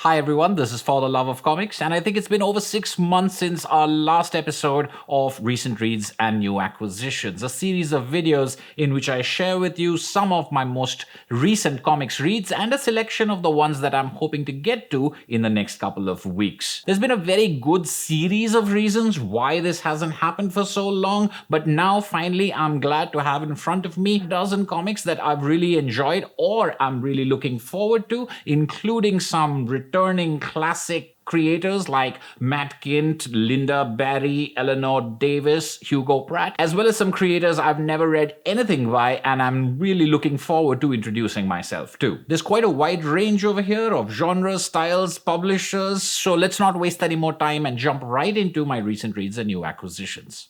Hi everyone, this is For the Love of Comics, and I think it's been over 6 months since our last episode of Recent Reads and New Acquisitions, a series of videos in which I share with you some of my most recent comics reads and a selection of the ones that I'm hoping to get to in the next couple of weeks. There's been a very good series of reasons why this hasn't happened for so long, but now finally I'm glad to have in front of me a dozen comics that I've really enjoyed or I'm really looking forward to, including some returning classic creators like Matt Kindt, Lynda Barry, Eleanor Davis, Hugo Pratt, as well as some creators I've never read anything by and I'm really looking forward to introducing myself to. There's quite a wide range over here of genres, styles, publishers, so let's not waste any more time and jump right into my recent reads and new acquisitions.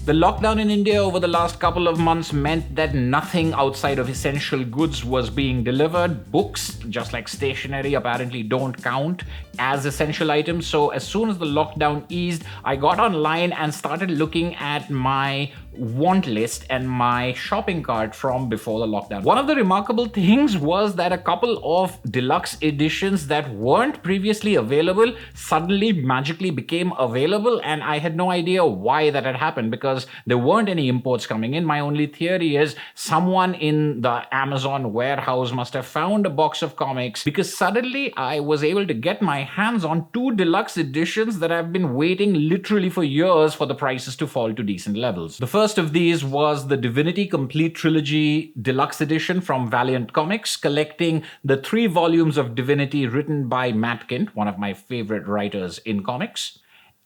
The lockdown in India over the last couple of months meant that nothing outside of essential goods was being delivered. Books, just like stationery, apparently don't count as essential items. So as soon as the lockdown eased, I got online and started looking at my want list and my shopping cart from before the lockdown. One of the remarkable things was that a couple of deluxe editions that weren't previously available suddenly magically became available, and I had no idea why that had happened because there weren't any imports coming in. My only theory is someone in the Amazon warehouse must have found a box of comics because suddenly I was able to get my hands on 2 deluxe editions that I've been waiting literally for years for the prices to fall to decent levels. The first of these was the Divinity Complete Trilogy Deluxe Edition from Valiant Comics, collecting the 3 volumes of Divinity written by Matt Kindt, one of my favorite writers in comics.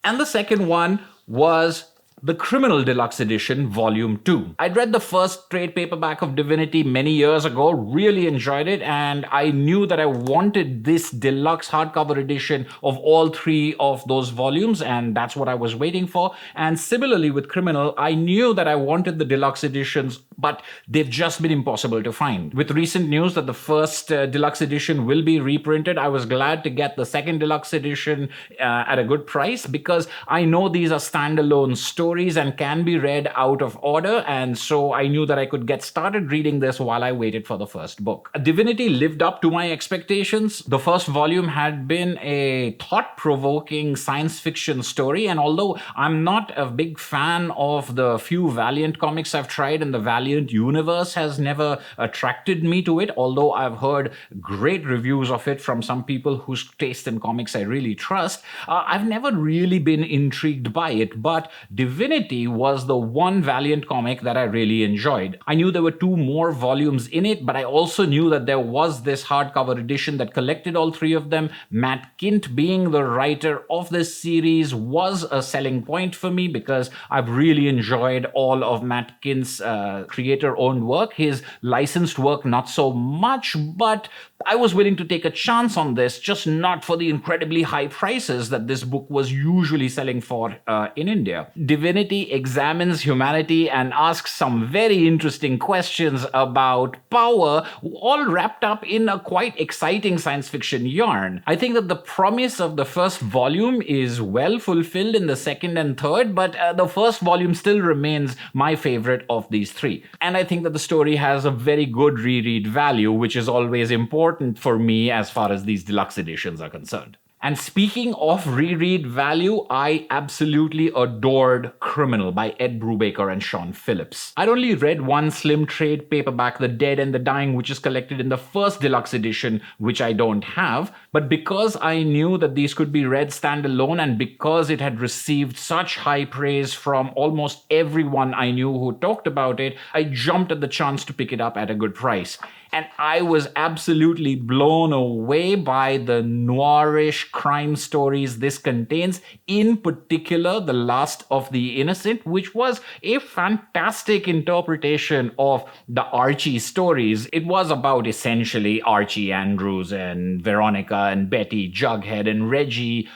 And the second one was the Criminal Deluxe Edition, Volume 2. I'd read the first trade paperback of Divinity many years ago, really enjoyed it, and I knew that I wanted this deluxe hardcover edition of all 3 of those volumes, and that's what I was waiting for. And similarly with Criminal, I knew that I wanted the deluxe editions, but they've just been impossible to find. With recent news that the first deluxe edition will be reprinted, I was glad to get the second deluxe edition at a good price because I know these are standalone stories and can be read out of order, and so I knew that I could get started reading this while I waited for the first book. Divinity lived up to my expectations. The first volume had been a thought-provoking science fiction story, and although I'm not a big fan of the few Valiant comics I've tried, and the Valiant universe has never attracted me to it, although I've heard great reviews of it from some people whose taste in comics I really trust, I've never really been intrigued by it, but Divinity was the one Valiant comic that I really enjoyed. I knew there were 2 more volumes in it, but I also knew that there was this hardcover edition that collected all 3 of them. Matt Kindt, being the writer of this series, was a selling point for me because I've really enjoyed all of Matt Kindt's creator-owned work. His licensed work, not so much, but I was willing to take a chance on this, just not for the incredibly high prices that this book was usually selling for in India. Divinity examines humanity and asks some very interesting questions about power, all wrapped up in a quite exciting science fiction yarn. I think that the promise of the first volume is well fulfilled in the second and third, but the first volume still remains my favorite of these 3. And I think that the story has a very good reread value, which is always important for me as far as these deluxe editions are concerned. And speaking of reread value, I absolutely adored Criminal by Ed Brubaker and Sean Phillips. I'd only read one slim trade paperback, The Dead and the Dying, which is collected in the first deluxe edition, which I don't have. But because I knew that these could be read standalone and because it had received such high praise from almost everyone I knew who talked about it, I jumped at the chance to pick it up at a good price. And I was absolutely blown away by the noirish crime stories this contains, in particular The Last of the Innocent, which was a fantastic interpretation of the Archie stories. It was about essentially Archie Andrews and Veronica and Betty, Jughead and Reggie,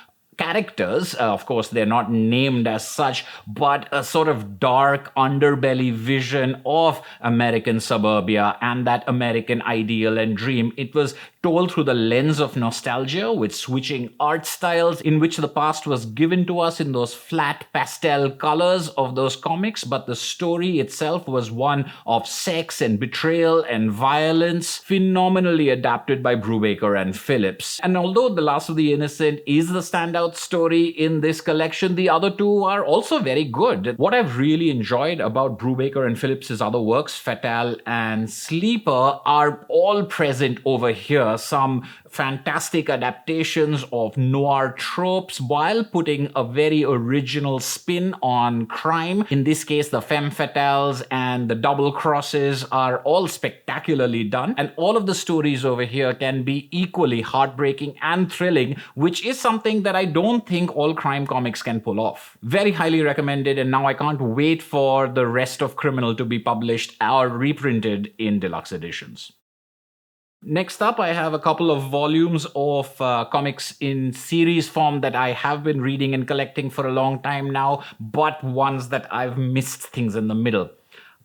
characters. Of course, they're not named as such, but a sort of dark underbelly vision of American suburbia and that American ideal and dream. It was told through the lens of nostalgia, with switching art styles in which the past was given to us in those flat pastel colors of those comics, but the story itself was one of sex and betrayal and violence, phenomenally adapted by Brubaker and Phillips. And although The Last of the Innocent is the standout story in this collection, the other two are also very good. What I've really enjoyed about Brubaker and Phillips' other works, Fatale and Sleeper, are all present over here. Some fantastic adaptations of noir tropes while putting a very original spin on crime. In this case, the femme fatales and the double crosses are all spectacularly done, and all of the stories over here can be equally heartbreaking and thrilling, which is something that I don't think all crime comics can pull off. Very highly recommended, and now I can't wait for the rest of Criminal to be published or reprinted in deluxe editions. Next up, I have a couple of volumes of comics in series form that I have been reading and collecting for a long time now, but ones that I've missed things in the middle.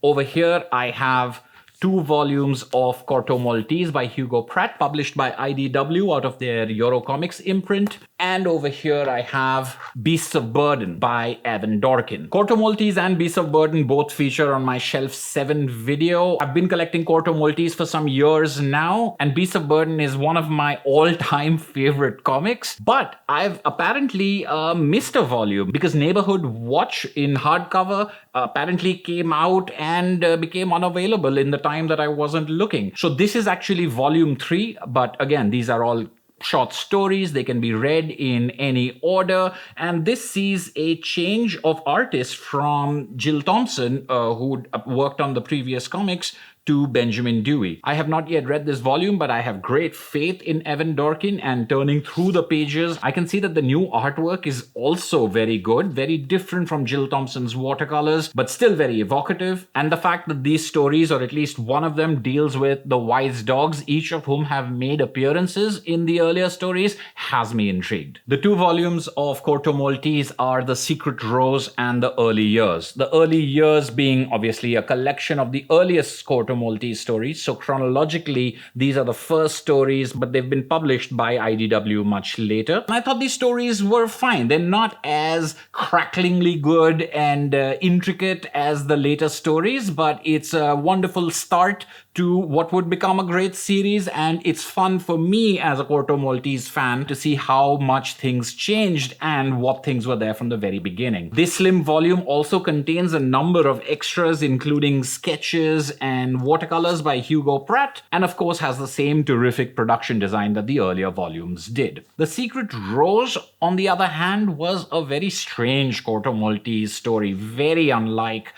Over here, I have 2 volumes of Corto Maltese by Hugo Pratt, published by IDW out of their Eurocomics imprint. And over here I have Beasts of Burden by Evan Dorkin. Corto Maltese and Beasts of Burden both feature on my Shelf 7 video. I've been collecting Corto Maltese for some years now, and Beasts of Burden is one of my all-time favorite comics. But I've apparently missed a volume because Neighborhood Watch in hardcover apparently came out and became unavailable in the time that I wasn't looking. So this is actually volume 3, but again, these are all short stories. They can be read in any order, and this sees a change of artist from Jill Thompson, who worked on the previous comics, to Benjamin Dewey. I have not yet read this volume, but I have great faith in Evan Dorkin, and turning through the pages, I can see that the new artwork is also very good, very different from Jill Thompson's watercolors, but still very evocative. And the fact that these stories, or at least one of them, deals with the wise dogs, each of whom have made appearances in the earlier stories, has me intrigued. The 2 volumes of Corto Maltese are The Secret Rose and The Early Years. The Early Years being obviously a collection of the earliest Corto Maltese stories. So chronologically, these are the first stories, but they've been published by IDW much later. And I thought these stories were fine. They're not as cracklingly good and intricate as the later stories, but it's a wonderful start to what would become a great series, and it's fun for me as a Corto Maltese fan to see how much things changed and what things were there from the very beginning. This slim volume also contains a number of extras, including sketches and watercolors by Hugo Pratt, and of course has the same terrific production design that the earlier volumes did. The Secret Rose, on the other hand, was a very strange Corto Maltese story, very unlike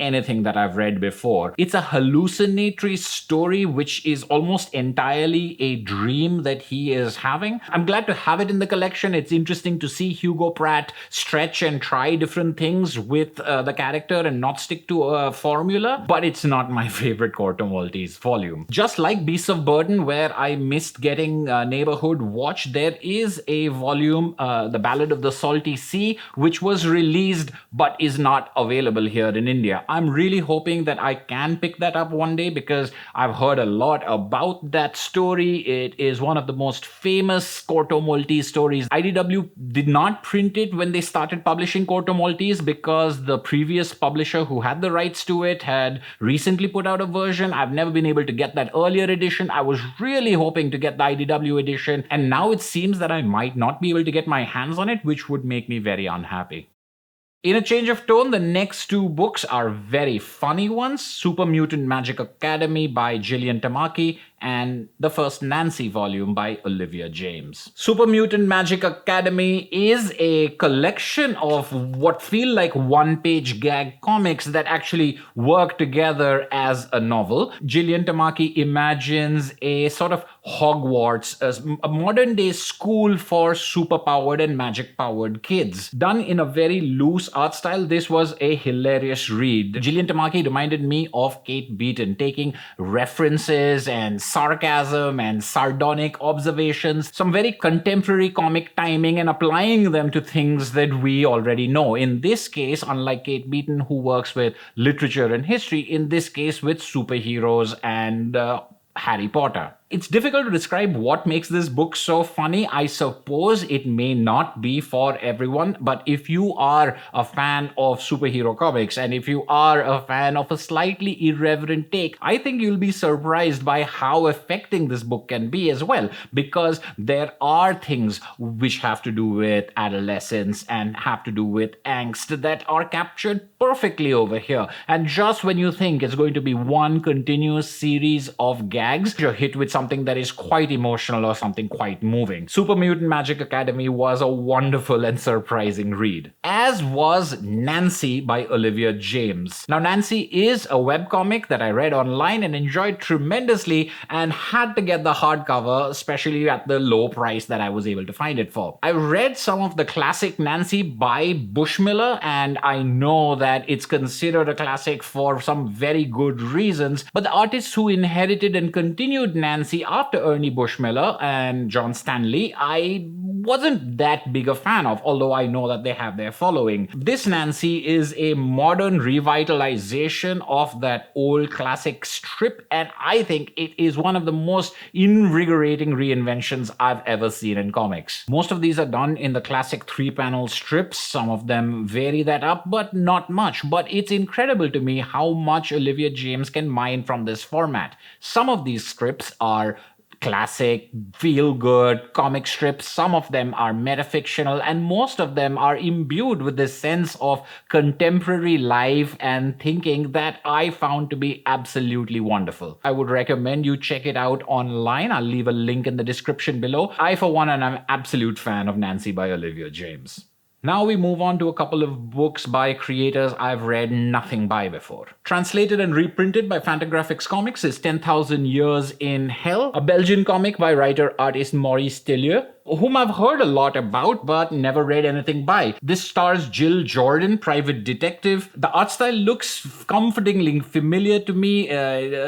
anything that I've read before. It's a hallucinatory story which is almost entirely a dream that he is having. I'm glad to have it in the collection. It's interesting to see Hugo Pratt stretch and try different things with the character and not stick to a formula, but it's not my favorite Corto Maltese volume. Just like Beasts of Burden, where I missed getting Neighborhood Watch, there is a volume, The Ballad of the Salty Sea, which was released but is not available here in India. I'm really hoping that I can pick that up one day because I've heard a lot about that story. It is one of the most famous Corto Maltese stories. IDW did not print it when they started publishing Corto Maltese because the previous publisher who had the rights to it had recently put out a version. I've never been able to get that earlier edition. I was really hoping to get the IDW edition, and now it seems that I might not be able to get my hands on it, which would make me very unhappy. In a change of tone, the next 2 books are very funny ones. Super Mutant Magic Academy by Jillian Tamaki and the first Nancy volume by Olivia Jaimes. Super Mutant Magic Academy is a collection of what feel like one-page gag comics that actually work together as a novel. Jillian Tamaki imagines a sort of Hogwarts, a modern day school for superpowered and magic powered kids. Done in a very loose art style, this was a hilarious read. Jillian Tamaki reminded me of Kate Beaton, taking references and sarcasm and sardonic observations, some very contemporary comic timing, and applying them to things that we already know. In this case, unlike Kate Beaton, who works with literature and history, in this case with superheroes and Harry Potter. It's difficult to describe what makes this book so funny. I suppose it may not be for everyone, but if you are a fan of superhero comics and if you are a fan of a slightly irreverent take, I think you'll be surprised by how affecting this book can be as well, because there are things which have to do with adolescence and have to do with angst that are captured perfectly over here. And just when you think it's going to be one continuous series of gags, you're hit with something that is quite emotional or something quite moving. Super Mutant Magic Academy was a wonderful and surprising read, as was Nancy by Olivia Jaimes. Now, Nancy is a webcomic that I read online and enjoyed tremendously and had to get the hardcover, especially at the low price that I was able to find it for. I read some of the classic Nancy by Bushmiller, and I know that it's considered a classic for some very good reasons, but the artists who inherited and continued Nancy after Ernie Bushmiller and John Stanley, I wasn't that big a fan of, although I know that they have their following. This Nancy is a modern revitalization of that old classic strip, and I think it is one of the most invigorating reinventions I've ever seen in comics. Most of these are done in the classic 3-panel strips. Some of them vary that up, but not much. But it's incredible to me how much Olivia Jaimes can mine from this format. Some of these strips are classic, feel-good comic strips. Some of them are metafictional, and most of them are imbued with this sense of contemporary life and thinking that I found to be absolutely wonderful. I would recommend you check it out online. I'll leave a link in the description below. I, for one, am an absolute fan of Nancy by Olivia Jaimes. Now we move on to a couple of books by creators I've read nothing by before. Translated and reprinted by Fantagraphics Comics is 10,000 Years in Hell, a Belgian comic by writer-artist Maurice Tilleaux, whom I've heard a lot about but never read anything by. This stars Gil Jordan, private detective. The art style looks comfortingly familiar to me.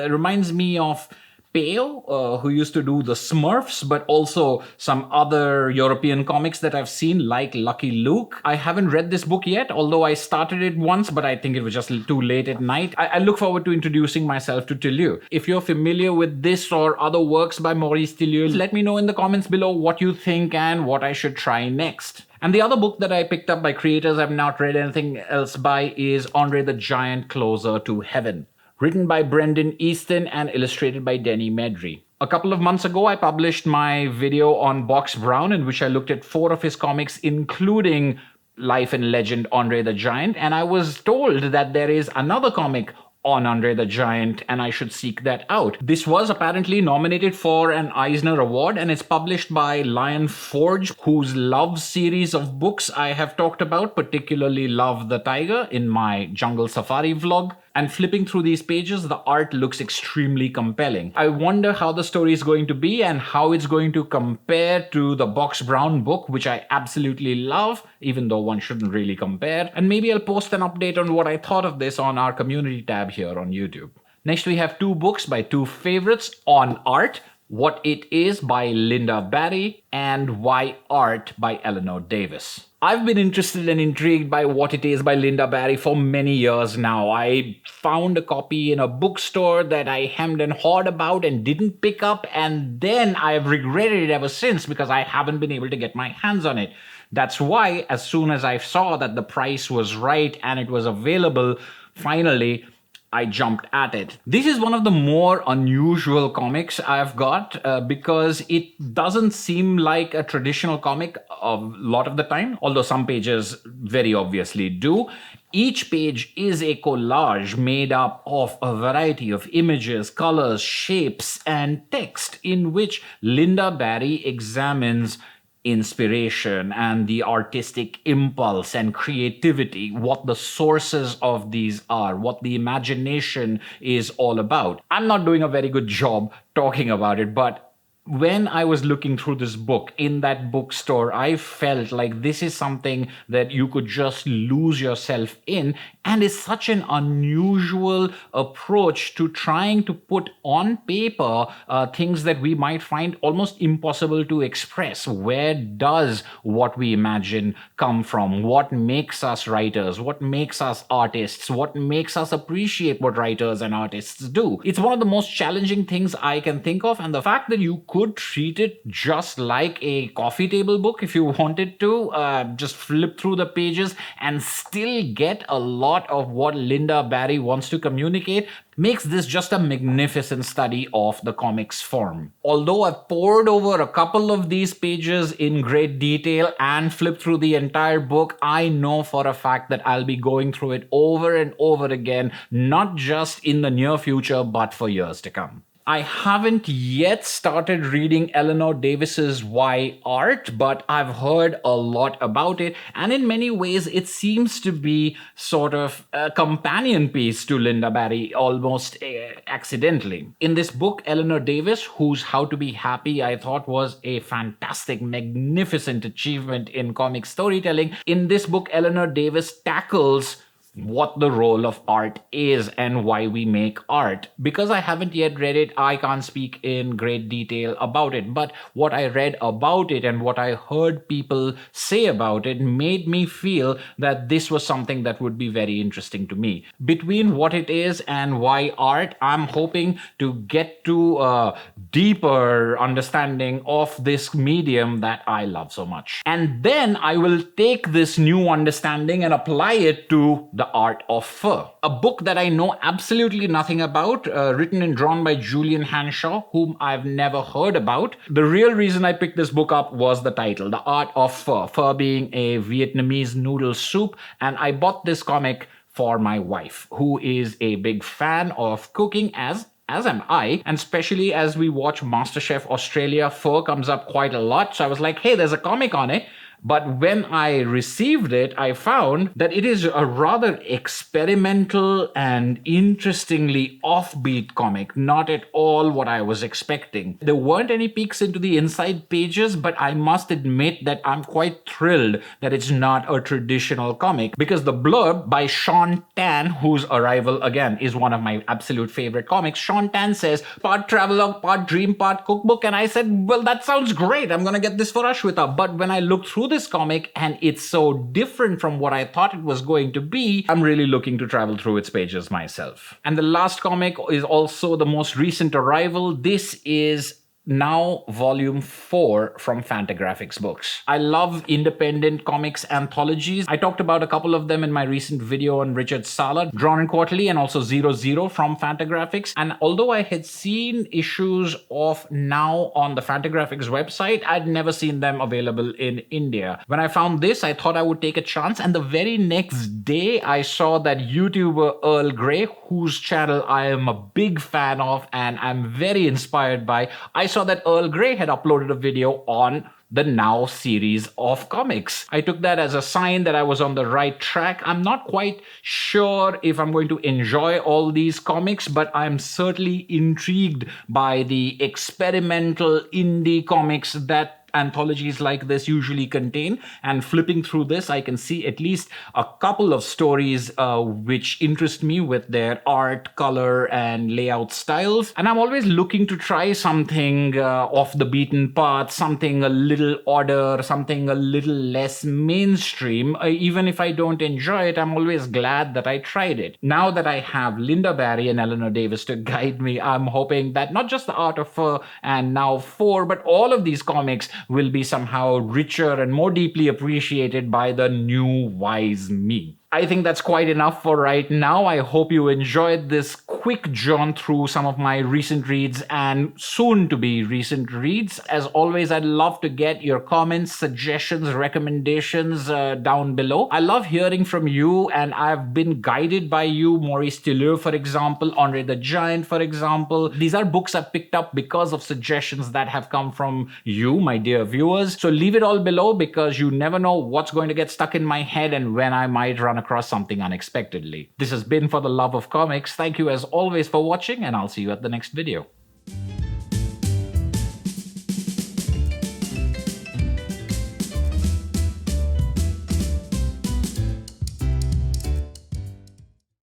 Reminds me of Peo, who used to do the Smurfs, but also some other European comics that I've seen, like Lucky Luke. I haven't read this book yet, although I started it once, but I think it was just too late at night. I look forward to introducing myself to Tilleaux. If you're familiar with this or other works by Maurice Tilleaux, let me know in the comments below what you think and what I should try next. And the other book that I picked up by creators I've not read anything else by is Andre the Giant, Closer to Heaven. Written by Brendan Easton and illustrated by Denny Medry. A couple of months ago, I published my video on Box Brown, in which I looked at 4 of his comics, including Life and Legend Andre the Giant, and I was told that there is another comic on Andre the Giant, and I should seek that out. This was apparently nominated for an Eisner Award, and it's published by Lion Forge, whose Love series of books I have talked about, particularly Love the Tiger, in my Jungle Safari vlog. And flipping through these pages, the art looks extremely compelling. I wonder how the story is going to be and how it's going to compare to the Box Brown book, which I absolutely love, even though one shouldn't really compare. And maybe I'll post an update on what I thought of this on our community tab here on YouTube. Next, we have 2 books by 2 favorites on art. What It Is by Lynda Barry and Why Art by Eleanor Davis. I've been interested and intrigued by What It Is by Lynda Barry for many years now. I found a copy in a bookstore that I hemmed and hawed about and didn't pick up, and then I've regretted it ever since because I haven't been able to get my hands on it. That's why, as soon as I saw that the price was right and it was available, finally, I jumped at it. This is one of the more unusual comics I've got because it doesn't seem like a traditional comic a lot of the time, although some pages very obviously do. Each page is a collage made up of a variety of images, colors, shapes, and text in which Lynda Barry examines inspiration and the artistic impulse and creativity, what the sources of these are, what the imagination is all about. I'm not doing a very good job talking about it, but When I was looking through this book in that bookstore, I felt like this is something that you could just lose yourself in, and is such an unusual approach to trying to put on paper things that we might find almost impossible to express. Where does what we imagine come from? What makes us writers? What makes us artists? What makes us appreciate what writers and artists do? It's one of the most challenging things I can think of, and the fact that you could treat it just like a coffee table book if you wanted to, just flip through the pages and still get a lot of what Lynda Barry wants to communicate, makes this just a magnificent study of the comics form. Although I've pored over a couple of these pages in great detail and flipped through the entire book, I know for a fact that I'll be going through it over and over again, not just in the near future, but for years to come. I haven't yet started reading Eleanor Davis's Why Art, but I've heard a lot about it, and in many ways it seems to be sort of a companion piece to Lynda Barry, almost accidentally. In this book, Eleanor Davis, whose How to Be Happy I thought was a fantastic, magnificent achievement in comic storytelling, in this book, Eleanor Davis tackles what the role of art is and why we make art. Because I haven't yet read it, I can't speak in great detail about it. But what I read about it and what I heard people say about it made me feel that this was something that would be very interesting to me. Between what it is and why art, I'm hoping to get to a deeper understanding of this medium that I love so much. And then I will take this new understanding and apply it to the Art of Pho, a book that I know absolutely nothing about, written and drawn by Julian Hanshaw, whom I've never heard about. The real reason I picked this book up was the title, The Art of Pho, pho being a Vietnamese noodle soup, and I bought this comic for my wife, who is a big fan of cooking, as am I, and especially as we watch MasterChef Australia, pho comes up quite a lot, so I was like, hey, there's a comic on it. But when I received it, I found that it is a rather experimental and interestingly offbeat comic. Not at all what I was expecting. There weren't any peeks into the inside pages, but I must admit that I'm quite thrilled that it's not a traditional comic, because the blurb by Sean Tan, whose Arrival, again, is one of my absolute favorite comics, Sean Tan says, part travelogue, part dream, part cookbook, and I said, well, that sounds great. I'm gonna get this for Ashwita. But when I looked through this comic and it's so different from what I thought it was going to be, I'm really looking to travel through its pages myself. And the last comic is also the most recent arrival. This is now volume 4 from Fantagraphics Books. I love independent comics anthologies. I talked about a couple of them in my recent video on Richard Sala, Drawn and Quarterly, and also 00 from Fantagraphics. And although I had seen issues of Now on the Fantagraphics website, I'd never seen them available in India. When I found this, I thought I would take a chance, and the very next day I saw that YouTuber Earl Grey, whose channel I am a big fan of and I'm very inspired by, I saw that Earl Grey had uploaded a video on the Now series of comics. I took that as a sign that I was on the right track. I'm not quite sure if I'm going to enjoy all these comics, but I'm certainly intrigued by the experimental indie comics that anthologies like this usually contain, and flipping through this I can see at least a couple of stories which interest me with their art, color, and layout styles. And I'm always looking to try something off the beaten path, something a little odder, something a little less mainstream. Even if I don't enjoy it, I'm always glad that I tried it. Now that I have Lynda Barry and Eleanor Davis to guide me, I'm hoping that not just the Art of Pho and Now 4, but all of these comics will be somehow richer and more deeply appreciated by the new wise me. I think that's quite enough for right now. I hope you enjoyed this quick jaunt through some of my recent reads and soon-to-be recent reads. As always, I'd love to get your comments, suggestions, recommendations down below. I love hearing from you, and I've been guided by you. Maurice Tilleaux, for example, Andre the Giant, for example. These are books I've picked up because of suggestions that have come from you, my dear viewers. So leave it all below, because you never know what's going to get stuck in my head and when I might run across something unexpectedly. This has been For the Love of Comics. Thank you as always for watching, and I'll see you at the next video.